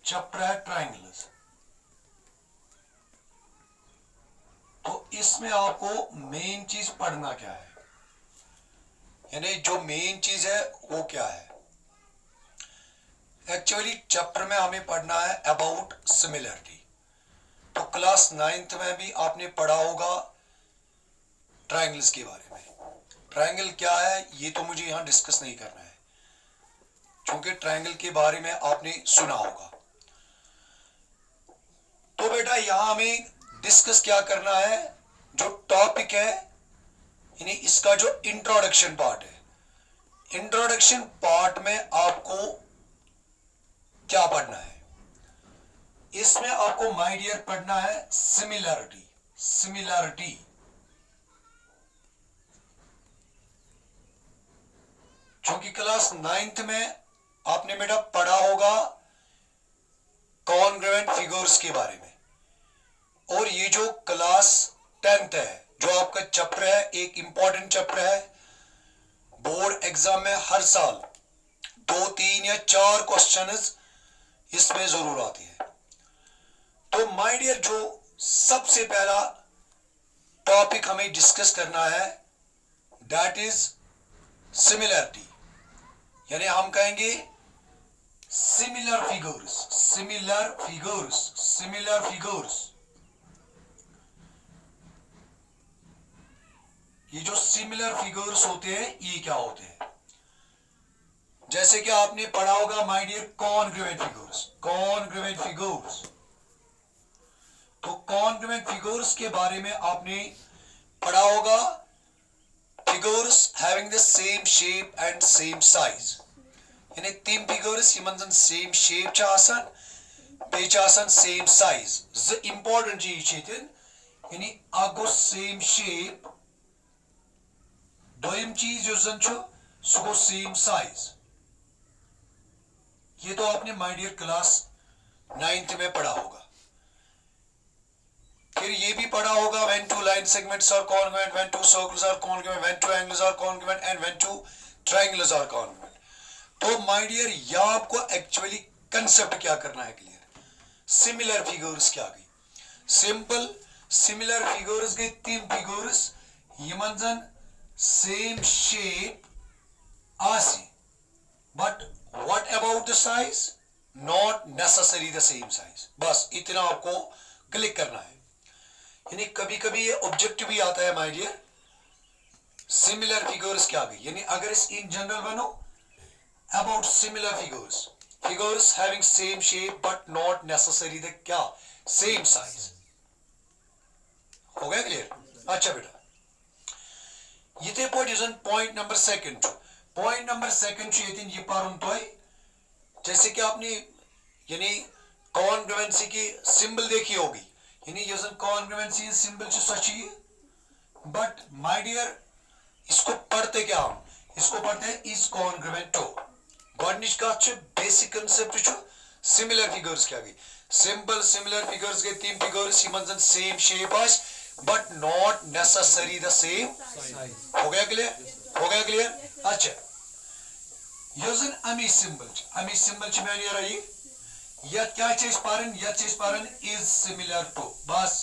Chapter है triangles. तो इसमें आपको मेन चीज पढ़ना क्या है, यानी जो मेन चीज है वो क्या है। एक्चुअली चैप्टर में हमें पढ़ना है अबाउट सिमिलरिटी। तो क्लास 9th में भी आपने पढ़ा होगा ट्रायंगल्स के बारे में। ट्रायंगल क्या है ये तो मुझे यहाँ डिस्कस नहीं करना है, क्योंकि ट्रायंगल के बारे में आपने सुना होगा। तो बेटा यहाँ हमें डिस्कस क्या करना है, जो टॉपिक है यानी इसका जो इंट्रोडक्शन पार्ट है। इंट्रोडक्शन पार्ट में आपको क्या पढ़ना है, इसमें आपको माय डियर पढ़ना है सिमिलरिटी। सिमिलरिटी क्योंकि क्लास 9th में आपने बेटा पढ़ा होगा कॉन्ग्रुएंट फिगर्स के बारे में, और ये जो क्लास 10th है जो आपका चैप्टर है, एक इंपॉर्टेंट चैप्टर है। बोर्ड एग्जाम में हर साल 2, 3 या 4 क्वेश्चंस इसमें जरूर आते हैं। तो माय डियर जो सबसे पहला टॉपिक हमें डिस्कस करना है दैट इज सिमिलरिटी, यानी हम कहेंगे similar figures. Similar figures, similar figures. ये जो सिमिलर फिगर्स होते हैं ये क्या होते हैं, जैसे कि आपने पढ़ा होगा my dear congruent figures. Congruent figures, तो कॉन्ग्रुएंट फिगर्स के बारे में आपने पढ़ा होगा figures having the same shape and same size, यानी तीन फिगर्स यमन सेम शेप च आसान बेच आसान सेम साइज। ज इंपॉर्टेंट चीज चीतन यानी अगो सेम शेप, दोयम चीज जो जन छु सो गो सेम साइज। ये तो आपने माय डियर क्लास 9th में पढ़ा होगा। फिर ये भी पढ़ा होगा when two line segments are congruent, when two circles are congruent, when two angles are congruent and when two triangles are congruent। तो माय डियर यहाँ आपको एक्चुअली कंसेप्ट क्या करना है क्लियर। सिमिलर फिगर्स क्या गई, सिंपल सिमिलर फिगर्स गई तीन फिगर्स यमन जन सेम शेप आसी, but what about the size, not necessary the same size. बस इतना आपको क्लिक करना है। यानी कभी कभी ये ऑब्जेक्टिव भी आता है माय डियर, सिमिलर फिगर्स क्या गई, यानी अगर इस इन जनरल बनो about similar figures, figures having same shape but not necessary the क्या सेम साइज। हो गया क्लियर। अच्छा बेटा ये point number second, point number second ये पारुन तो जैसे कि आपने यानी कॉन्ग्रुएंसी की सिंबल देखी होगी, यानी ये कॉन्ग्रुएंसी सिंबल सची, बट माय डियर इसको पढ़ते क्या हम, इसको पढ़ते हैं इज कॉन्ग्रुएंट टू। गॉडनिश का बेसिक कंसेप्ट सिमिलर फिगर्स क्या गई, सिंपल सिमिलर फिगर्स गए तीन फिगर्स यमन सेम शेप आस but not necessary the same. हो गया क्लियर, हो गया क्लियर। अच्छा ये अमी सिंबल मैं ये यत क्या चीज पारन, यत चीज पारन इज सिमिलर टू, बस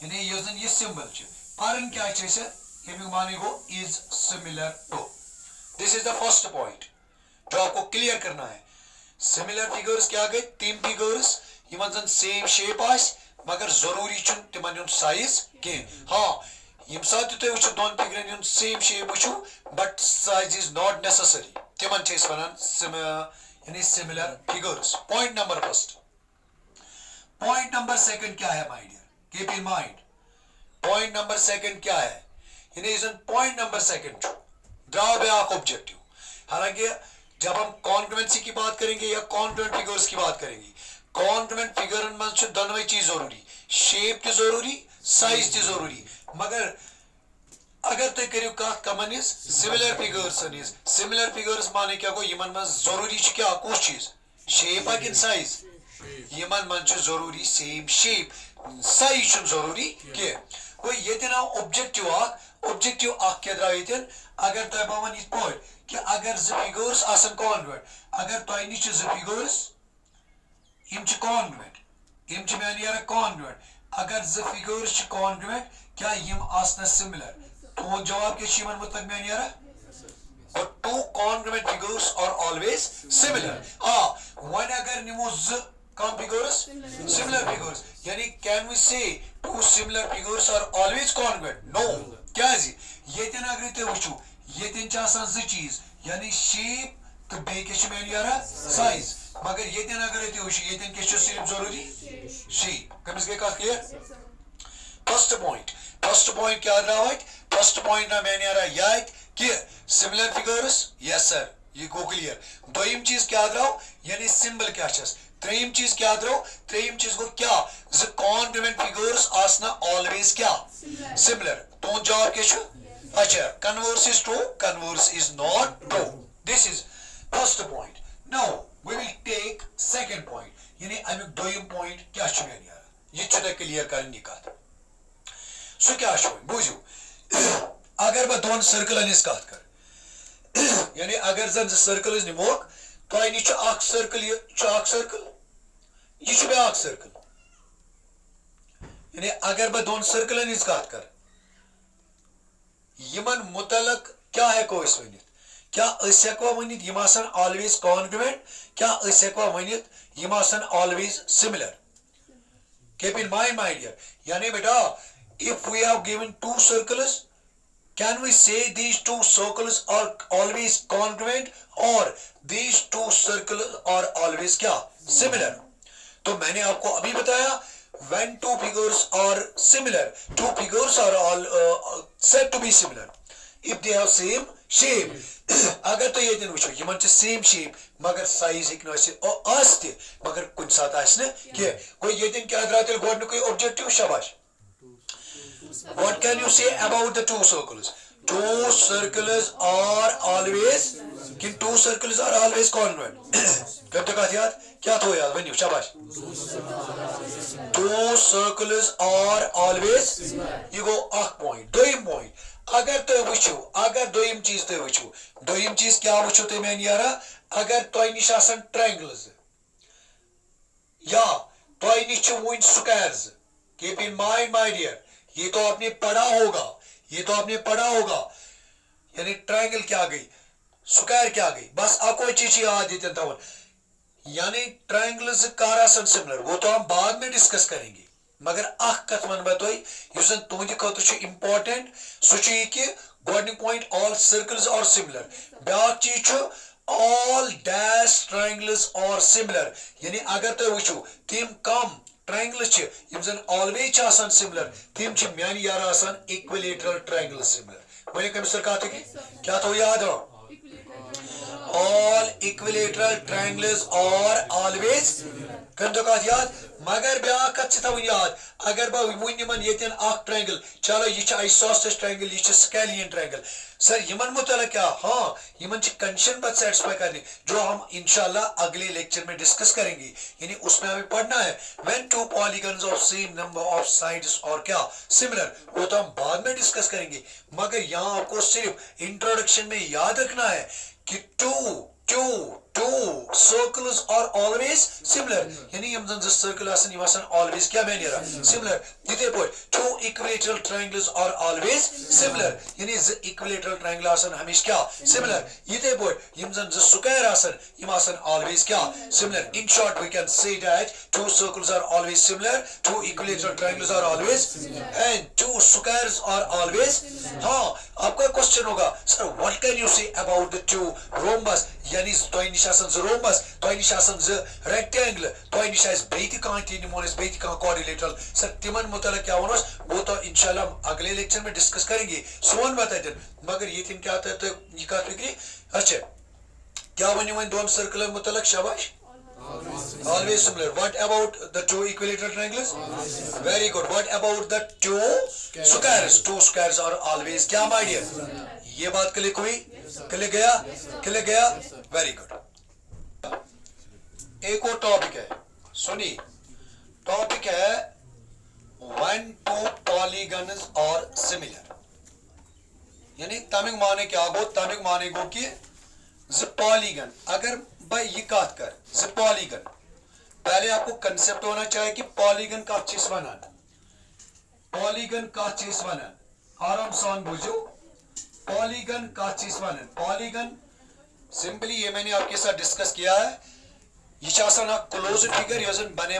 यानी ये सिंबल पारन क्या चीज है ये माने गो is similar to. This is the first point जो आपको क्लियर करना है। सिमिलर फिगर्स क्या गए तीन फिगर्स यमन सेम शेप आस मगर जरूरी तिमन साइज के। हाँ यम साथ तुम वो दोन फिगरन सेम शेप वो but size is not necessary, तिमन वन यानी similar figures. Point number first. Point number second क्या है my dear, keep in mind point number second क्या है, यानी point number second draw back objective. हालांकि जब हम कॉन्ग्रुएंसी की बात करेंगे या कॉन्ग्रुएंट फिगर्स की बात करेंगे, कॉन्ग्रुएंट फिगर में दोनों चीज जरूरी, शेप तो जरूरी साइज तो जरूरी, मगर अगर तुम करो कत common is similar figures is similar figures माने क्या गो यमन में जरूरी क्या कुछ चीज शेप कि साइज, यमन मन जरूरी सेम शेप साइज जरूरी कह गो ये ना ऑब्जेक्टिव ऑब्जेक्टिव क्या द्रा ये अगर तुम बह वन ये कि अगर जो फिगर्स आसन कॉन्ग्रुएंट, अगर तुम नश जो फिगर्स इम कॉन्ग्रुएंट इम मैन यार कॉन्ग्रुएंट अगर ज फिगर्स कॉन्ग्रुएंट क्या यम आसना सिमिलर तो जवाब के शिमन मतलब मैन यार or two congruent figures are always similar when agar nimo z kam figures similar figures yani can we say two similar figures are always congruent no kya ji yeten agar te wuchu yeten cha asan z cheez yani shape to be ke shmen yara size magar yeten agar te wuchu yeten ke sirf zaruri shape kamis ge ka clear first point kya rहा है first point ना मैंने यारा याद कि similar figures yes sir ये go clear दोयम चीज क्या रहा यानी सिंबल क्या छस त्रेयम चीज क्या रहा त्रेयम चीज को क्या ज कॉन्ग्रुएंट फिगर्स आसना ऑलवेज क्या सिमिलर तो जवाब क्या छ अच्छा converse is true converse is not true this is first point now we will take second point यानी अमिक दोयम पॉइंट क्या छ यार ये छ क्लियर करनी कत सो क्या छ बुझो अगर बह दोन सर्कल कत कर यानी अगर जन सर्कल निमोक तो सर्कल यह सर्कल यानी अगर बह दोन सर्कल कत कर यमन मुतलक क्या हेको वन क्या हेको वन यम ऑलवेज कॉन्ग्रुएंट क्या हेको वन यम always similar keep in mind my dear यानी बेटा if we have given two circles can we say these two circles are always congruent or these two circles are always क्या similar तो मैंने आपको अभी बताया when two figures are similar two figures are all said to be similar if they have same shape अगर तो ये दिन वुचो यमन च same shape मगर size एक नसे ओ आस्ते मगर कुछ साथ आसने कि कोई ये दिन क्या दराते गोड कोई ऑब्जेक्टिव शाबाश What can you say about the two circles? Two circles are always कि two circles are always congruent. कब तक आती याद? क्या तो याद? बनियो शाबाश. Two circles are always. You go आख point, दोयम point. अगर तो वुचो, अगर दोयम चीज तो वुचो, दोयम चीज क्या वुचो तो मैं यारा? अगर तो निशासन triangles या तो निश्चय वुइन squares. Keep in mind, my dear. ये तो आपने पढ़ा होगा यानी ट्रायंगल क्या गई स्क्वायर क्या गई बस आपको चीज याद देते था यानी ट्रायंगल्स कारासन सिमिलर वो तो हम बाद में डिस्कस करेंगे मगर अख कथ वन बतोई युस तुंद खतर छ इंपॉर्टेंट सु छ कि गोडनिक point all circles are similar ब्याक चीज छ all dash triangles are similar यानी अगर तो वुचो तिम कम triangles always similar thim man yara equilateral triangles similar मैंने कभी सर कहा था कि क्या तो याद हो all equilateral triangles are always कम तो कहा याद मगर ब्याक कत याद अगर बह वन यमन येन ट्रायंगल चलो यह आइसोसेलेस ट्रायंगल यह स्केलियन ट्रायंगल सर यमन मुतल क्या हाँ यमन कंडीशन बस सेटिस्फाई करनी जो हम इंशाल्लाह अगले लेक्चर में डिस्कस करेंगे यानी उसमें हमें पढ़ना है when to polygons of same number of sides और क्या सिमिलर वो तो हम बाद में डिस्कस करेंगे मगर यहाँ आपको सिर्फ इंट्रोडक्शन में याद रखना है कि two circles are always similar यानी हम जन सर्कल आसन यम always क्या मैं नेरा similar इथे point two equilateral triangles are always similar यानी equilateral triangle आसन हमेशा क्या similar इथे पॉइंट यम जन स्क्वायर आसन यम आसन always क्या similar in short we can say that two circles are always similar two equilateral triangles are always and two squares are always हाँ आपका क्वेश्चन होगा sir what can you say about the two rhombus यानी तो निशासन rhombus तो निशासन rectangle तो निशास बेति कांति निमोनिस बेति का कोऑर्डिनेटल sir तिमन मुतल्लिक क्या होनस वो तो इंशाल्लाह अगले लेक्चर में डिस्कस करेंगे सोन बता दे मगर ये थिन क्या था तो ये का फिक्री अच्छा क्या बनी वन दोन सर्कल मुतल्लिक शाबाश always similar what about the two equilateral triangles very good what about the two squares are always क्या my dear ये बात क्लिक हुई क्लिक गया वेरी गुड एक और टॉपिक है सुनी टॉपिक है when two polygons are similar यानी तमिक माने क्या गो तमिक माने गो कि ज पॉलीगन अगर भाई ये काट कर ज पॉलीगन पहले आपको कंसेप्ट होना चाहिए कि पॉलीगन का चीज बनाना, पॉलीगन का चीज बनाना आराम सान बुझो, पॉलीगन का चीज बनाना। पॉलीगन सिंपली ये मैंने आपके साथ डिस्कस किया है, ये क्लोज फिगर यह बने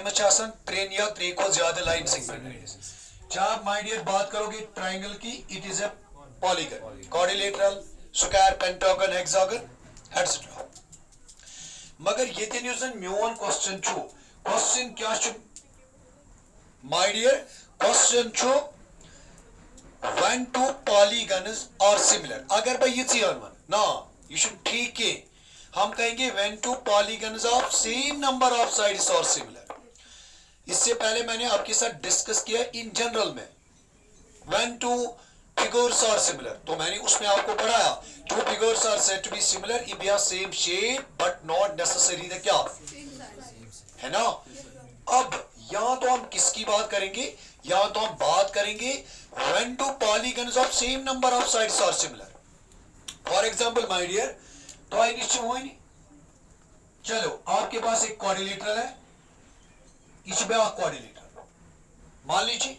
त्रेन या त्रे को ज्यादा लाइन सेगमेंट। जब आप माय डियर बात करोगे ट्राइंगल की, it is a polygon, quadrilateral, square, pentagon, hexagon etcetera. मगर ये मोन क्वेश्चन क्वेश्चन क्या my dear, question when two polygons are similar। अगर भाई ये वन ना you should ठीक है, हम कहेंगे when two polygons of same number of sides are similar। इससे पहले मैंने आपके साथ डिस्कस किया इन जनरल में when two figures are similar, तो मैंने उसमें आपको पढ़ाया two figures are said to be similar if they are same shape but not necessarily the क्या है ना। अब यहाँ तो हम किसकी बात करेंगे, यहाँ तो हम बात करेंगे when two polygons of same number of sides are similar। For example my dear, तो आई निश्चय हुई नहीं, चलो आपके पास एक क्वाड्रिलेटरल है, इस क्वाड्रिलेटरल मान लीजिए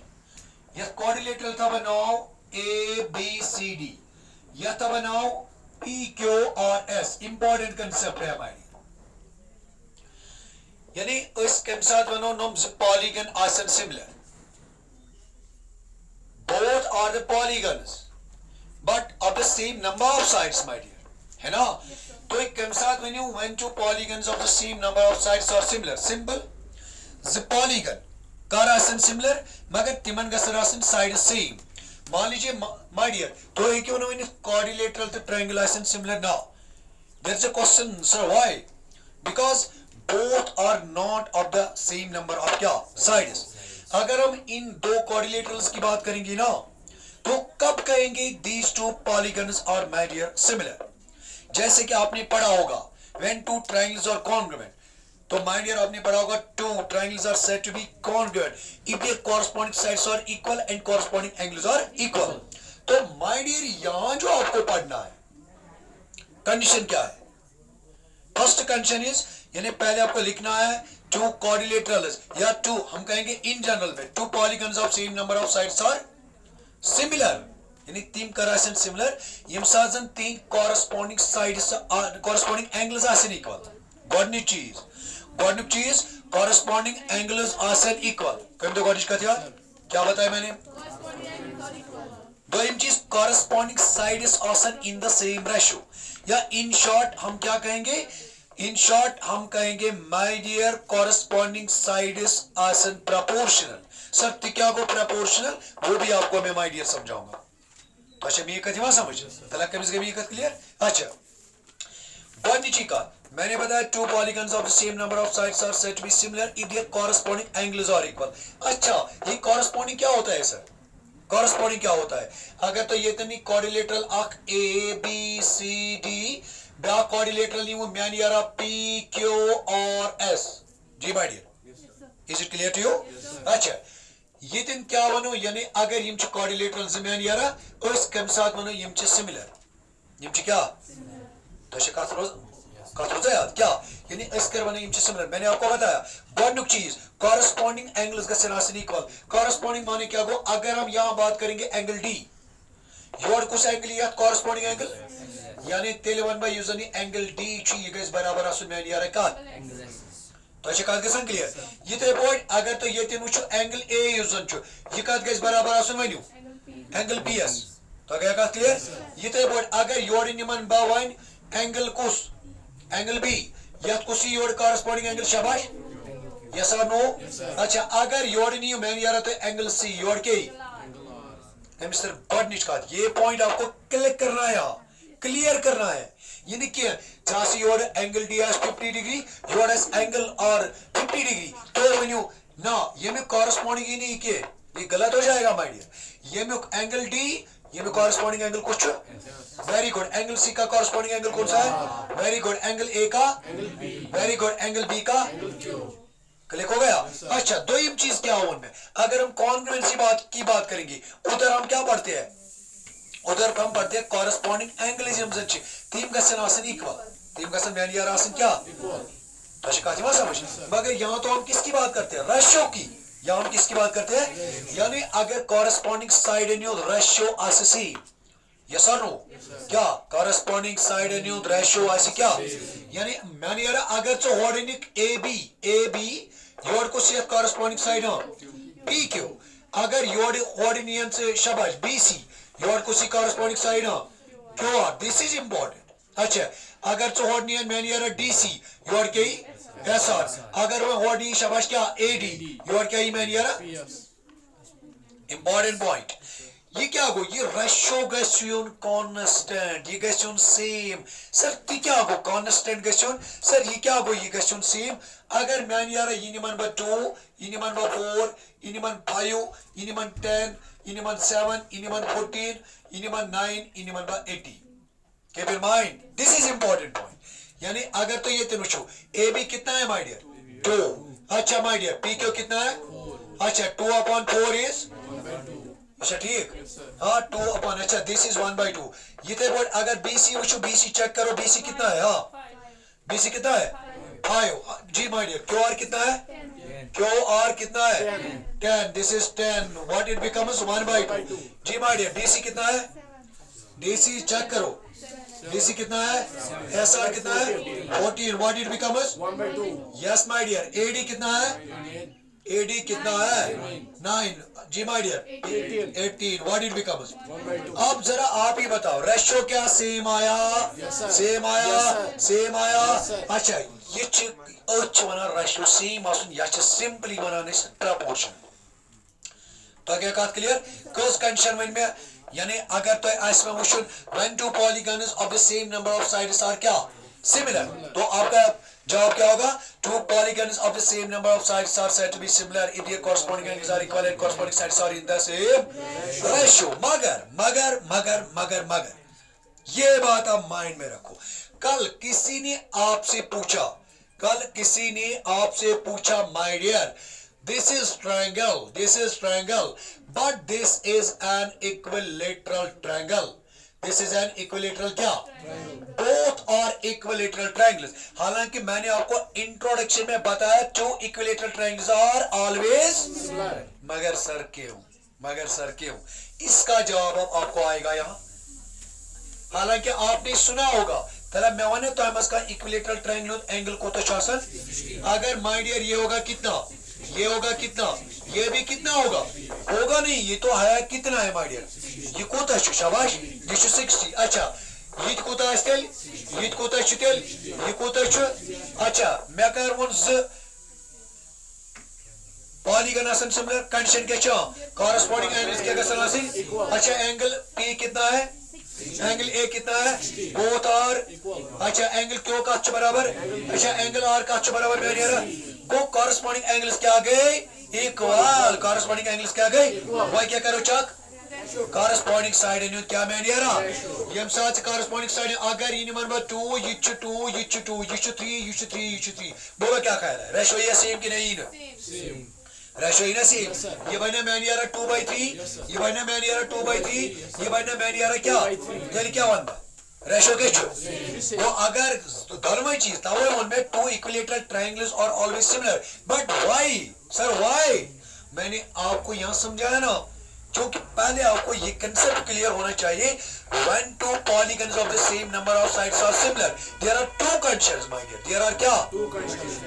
यह क्वाड्रिलेटरल था बनाओ ए बी सी डी, यह था बनाओ P Q R S. Important concept है हमारी, यानी इसके साथ बनो नम पॉलीगन आसन similar, both are the polygons but of the same number of sides my dear, है ना। तो एक के साथ बनो when two polygons of the same number of sides are similar, simple the polygon कर आसन similar मगर तिमन गसर आसन side same। मान लीजिए my dear, तो एक क्यों ना quadrilateral तो triangle आसन similar now, there is a question sir why, because both are not of the same number of क्या sides। अगर हम इन दो क्वाड्रिलेटरल्स की बात करेंगे ना, तो कब कहेंगे these two polygons are my dear similar। जैसे कि आपने पढ़ा होगा when two triangles are congruent, तो my dear आपने पढ़ा होगा two triangles are said to be congruent if their corresponding sides are equal and corresponding angles are equal। तो my dear यहां जो आपको पढ़ना है कंडीशन क्या है, फर्स्ट कंडीशन इज, यानी पहले आपको लिखना है टू क्वाड्रिलेटरल्स या टू हम कहेंगे इन जनरल में two polygons of same number of sides are similar, यानी तीन करासन सिमिलर यम साजन तीन कॉरेस्पॉन्डिंग साइड्स कॉरेस्पॉन्डिंग एंगल्स आसन इक्वल। गॉडनिक चीज कॉरेस्पॉन्डिंग एंगल्स आसन इक्वल। कम तो गॉडिश का क्या बताया मैंने, दो चीज कॉरेस्पॉन्डिंग साइड्स आसन इन द सेम रेशियो, या इन शॉर्ट हम क्या कहेंगे, इन शॉर्ट हम कहेंगे माय डियर कॉरेस्पॉन्डिंग साइड्स आसन प्रोपोर्शनल। सत्य क्या को प्रोपोर्शनल वो भी आपको मैं माय डियर समझाऊंगा। तो अच्छा मैं कथी वहां समझ तला कमिस के भी क्लियर। अच्छा गॉडनिची का मैंने बताया two polygons of the same number of sides are said to be similar if their corresponding angles are equal. अच्छा ये कॉरेस्पॉन्डिंग क्या होता है सर, कॉरेस्पॉन्डिंग क्या होता है, अगर तो ये तनी क्वाड्रिलेटरल अख ए बी सी डी ब्या क्वाड्रिलेटरल नहीं वो म्यान यारा पी क्यू और एस जी my dear, is it clear to you. अच्छा ये दिन क्या वनो, यानी अगर यम क्वाड्रिलेटरल म्यान यारा उस कम साथ वनो यम सिमिलर, यम क्या तो कथ रोज याद क्या, यानी कर वन सिमिलर। मैंने आपको बताया गॉडनुक चीज कॉरेस्पॉन्डिंग एंगल्स गसन आसन इक्वल। कॉरेस्पॉन्डिंग माने क्या गो, अगर हम यहां बात करेंगे एंगल डी, योर कुछ एंगल या कॉरेस्पॉन्डिंग एंगल, यानी तेले वन बाय यूजनी एंगल डी ची ये गस बराबर आसन में यार का तो अच्छा कत गसन क्लियर। ये ते पॉइंट अगर तो ये तीन वुचो एंगल ए यूजन छु ये कत गस बराबर आसन वन्यू एंगल पी एस, तो गया का क्लियर। ये ते पॉइंट अगर योर निमन बावन एंगल कुस एंगल बी या कुछ योर कॉरेस्पॉन्डिंग एंगल शाबाश यस और नो। अच्छा अगर योर नहीं मैंने यार तो एंगल सी योर के मिस्टर गॉडनिच का ये पॉइंट आपको क्लिक करना है, क्लियर करना है। ये नहीं कि जहां से your angle D S 50 degree your S angle और 50 डिग्री तो वन्यू ना, ये में कॉरेस्पॉन्डिंग ही नहीं किए, ये गलत हो जाएगा माय डियर। ये में एंगल डी ये में कॉरेस्पॉन्डिंग एंगल कुछ वेरी गुड, एंगल सी का कॉरेस्पॉन्डिंग एंगल कौन सा है, वेरी गुड, एंगल ए का वेरी गुड, एंगल बी का क्लिक हो गया। अच्छा दो ही चीज क्या हो उनमें, अगर हम कॉन्ग्रुएंसी की बात करेंगे उधर हम क्या पढ़ते हैं, उधर हम पढ़ते हैं कॉरेस्पॉन्डिंग एंगल तीन गसन आसन इक्वल, तीन गसन मैन यार आसन क्या तो समझ, मगर यहाँ तो हम किसकी बात करते हैं, रेशियो की। यहाँ हम किसकी बात करते हैं, यानी अगर कॉरेस्पॉन्डिंग साइड रेशियो आसे सेम, यस और नो, क्या कॉरेस्पॉन्डिंग साइड रेशियो आसे क्या, यानी मैंने यार अगर तो ऑर्डिनिक ए बी योर को सिर्फ कॉरेस्पॉन्डिंग साइड पी क्यू, अगर योर ऑर्डिनियन से शबाश बी सी योर को C corresponding side Q R, this is important. अच्छा अगर तो ऑर्डिनियन मैंने यार डी सी योर के एस आर, अगर वह ऑर्डिनियन शबाश क्या ए डी योर क्या ही मैंने यार इंपॉर्टेंट पॉइंट। ये क्या गो, ये रेशियो गस्यून कांस्टेंट, ये गस्यून सेम सर, ती क्या गो कांस्टेंट गस्यून सर, ये क्या गो, ये गस्यून सेम। अगर मैं यार ये निमन बा 2 ये निमन बा 4 ये निमन 5 ये निमन 10 ये निमन 7 ये निमन 14 ये निमन 9 ये निमन बा 80, keep in mind this is important point। यानी अगर तो ये तीनों शो ए बी कितना है माय डियर 2, अच्छा माय डियर पी क्यू कितना है, अच्छा 2/4 इज, अच्छा ठीक, हाँ 2/, अच्छा दिस इज 1/2। ये थे बोल अगर बीसी वुचो, बीसी चेक करो, बीसी कितना है, हाँ बीसी कितना है 5 जी माय डियर, क्यू आर कितना है, क्यू आर कितना है 10, this is 10, what it becomes 1/2 जी माय डियर। डीसी कितना है, डीसी चेक करो, डीसी कितना है, एस आर कितना है 14, what it becomes 1/2, yes my dear. AD कितना है, एडी कितना है 9 जी my dear 18, what it becomes 1/2। अब जरा आप ही बताओ रेशियो क्या सेम आया, सेम आया, सेम आया। अच्छा ये वना रेशियो सेम आसन, यह सिंपली वनान प्रपोर्शन। तो क्या कत क्लियर कस कंडीशन वन में, यानी अगर तो आस में वुचुन when two polygons of the same number of sides are क्या सिमिलर, तो आपका जवाब क्या होगा, two polygons of the same number of sides are said to be similar if their corresponding angles are equal and corresponding sides are in the same ratio। मगर मगर मगर मगर मगर ये बात आप माइंड में रखो, कल किसी ने आपसे पूछा, कल किसी ने आपसे पूछा my dear this is triangle but this is an equilateral triangle, this is an equilateral क्या, both are equilateral triangles। हालांकि मैंने आपको इंट्रोडक्शन में बताया two equilateral triangles are always similar, मगर सर क्यों, इसका जवाब अब आपको आएगा यहाँ। हालांकि आपने सुना होगा तला मैं वन तो हम इसका इक्विलेटरल ट्रायंगल एंगल को तो शासन, अगर माय डियर ये होगा कितना, ये होगा कितना, ये भी कितना होगा, होगा नहीं, ये तो है कितना है माय डियर, ये कोता है शाबाश, ये 60। अच्छा ये कोता है तेल, ये कोता है तेल, ये कोता है, अच्छा मैं कर वन पॉलीगन आसन सिमिलर, कंडीशन क्या चा कॉरेस्पॉन्डिंग एंगल्स क्या गसन आसन, अच्छा एंगल पी कितना है, एंगल ए कितना है, बोथ आर, अच्छा एंगल क्यू का बराबर, अच्छा एंगल आर का बराबर, मेरे को कॉरेस्पॉन्डिंग एंगल्स क्या गए इक्वल, कॉरेस्पॉन्डिंग एंगल्स क्या गए, वही क्या करो चक कॉरेस्पॉन्डिंग साइड इन क्या मैं यारा यम साथ कॉरेस्पॉन्डिंग साइड अगर ये नंबर 2 ये 2 ये 2 ये 3 ये 3 ये 3 बोलो क्या ख्याल है, रेशो ये सेम कि नहीं, सेम रेशो ही ना सेम, ये बना मैंने यारा 2/3, ये बना मैंने यारा 2/3, ये बना मैंने यारा क्या, यानी क्या बनता रेशो के तो अगर दोनों चीज तब उनमें two equilateral triangles are always similar, but why sir why, मैंने आपको यहां समझाया ना, क्योंकि पहले आपको ये कंसेप्ट क्लियर होना चाहिए, when two polygons of the same number of sides are similar there are two conditions my dear, there are क्या two conditions,